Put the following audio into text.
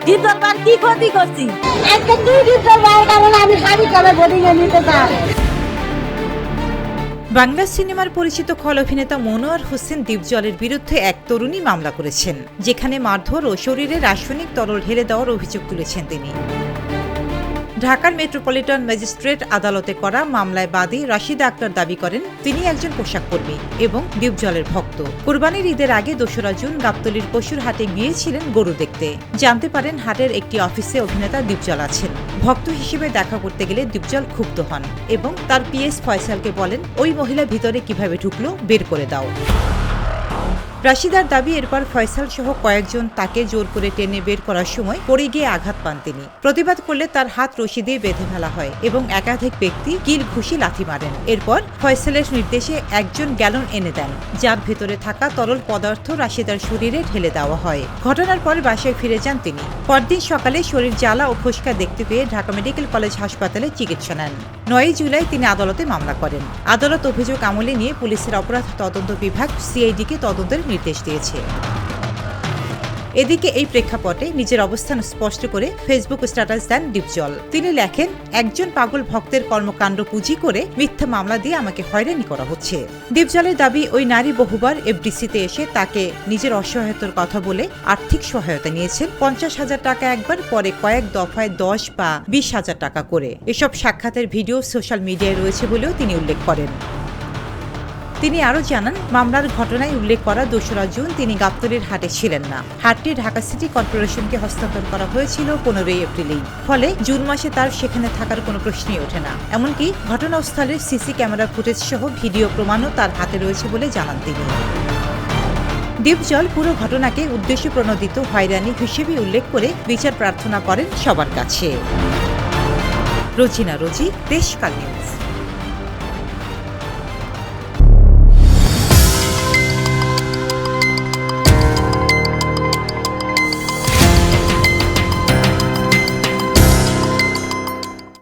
ডিপজল বার কি ক্ষতি করছি? একটা দুই ডিপজল বার কারণে আমি শাড়ি করে বোর্ডিং এ নিতে চাই। বাংলা সিনেমার পরিচিত খল অভিনেতা মনোয়ার হোসেন ডিপজলের বিরুদ্ধে এক তরুণী মামলা করেছেন, যেখানে মারধর ও শরীরে রাসায়নিক তরল ঢেলে দেওয়ার অভিযোগ তুলেছেন তিনি। ঢাকার মেট্রোপলিটন ম্যাজিস্ট্রেট আদালতে করা মামলায় বাদী রাশিদা আক্তার দাবি করেন তিনি একজন পোশাক কর্মী এবং ডিপজলের ভক্ত। কুরবানির ঈদের আগে ২রা জুন গাবতলীর পশুর হাটে গিয়েছিলেন গরু দেখতে। জানতে পারেন হাটের একটি অফিসে অভিনেতা ডিপজল আছেন। ভক্ত হিসেবে দেখা করতে গেলে ডিপজল ক্ষুব্ধ হন এবং তার পিএস ফয়সালকে বলেন, ওই মহিলা ভিতরে কিভাবে ঢুকলো বের করে দাও। রাশিদার দাবি, এরপর ফয়সাল সহ কয়েকজন তাকে জোর করে টেনে বের করার সময় পড়ে গিয়ে আঘাত পান তিনি। প্রতিবাদ করলে তার হাত রশি দিয়ে বেঁধে ফেলা হয় এবং একাধিক ব্যক্তি কিল ঘুষি লাথি মারেন। এরপর ফয়সালের নির্দেশে একজন গ্যালন এনে দেন, যার ভেতরে থাকা তরল পদার্থ রাশিদার শরীরে ঢেলে দেওয়া হয়। ঘটনার পর বাসায় ফিরে যান তিনি। পরদিন সকালে শরীর জ্বালা ও ফোস্কা দেখতে পেয়ে ঢাকা মেডিকেল কলেজ হাসপাতালে চিকিৎসা নেন। ৯ জুলাই তিনি আদালতে মামলা করেন। আদালত অভিযোগ আমলে নিয়ে পুলিশের অপরাধ তদন্ত বিভাগ সিআইডিকে তদন্তের নির্দেশ দিয়েছে। এদিকে এই প্রেক্ষাপটে নিজের অবস্থান স্পষ্ট করে ফেসবুক স্ট্যাটাস দেন ডিপজল। তিনি লেখেন, একজন পাগল ভক্তের কর্মকাণ্ড পুঁজি করে মিথ্যা মামলা দিয়ে আমাকে হয়রানি করা হচ্ছে। ডিপজলের দাবি, ওই নারী বহুবার এফডিসিতে এসে তাকে নিজের অসহায়তার কথা বলে আর্থিক সহায়তা নিয়েছেন। ৫০,০০০ টাকা একবার, পরে কয়েক দফায় ১০ বা ২০,০০০ টাকা করে। এসব সাক্ষাতের ভিডিও সোশ্যাল মিডিয়ায় রয়েছে বলেও তিনি উল্লেখ করেন। তিনি আরও জানান, মামলার ঘটনায় উল্লেখ করা ২রা জুন তিনি গাবতলীর হাটে ছিলেন না। হাটটি ঢাকা সিটি কর্পোরেশনকে হস্তান্তর করা হয়েছিল ১৫ এপ্রিলেই। ফলে জুন মাসে তার সেখানে থাকার কোনো প্রশ্নই ওঠে না। এমনকি ঘটনাস্থলের সিসি ক্যামেরা ফুটেজ সহ ভিডিও প্রমাণও তার হাতে রয়েছে বলে জানান তিনি। ডিপজল পুরো ঘটনাকে উদ্দেশ্য প্রণোদিত হয়রানি হিসেবে উল্লেখ করে বিচার প্রার্থনা করেন সবার কাছে। রোজিনা রোজি, দেশকাল নিউজ।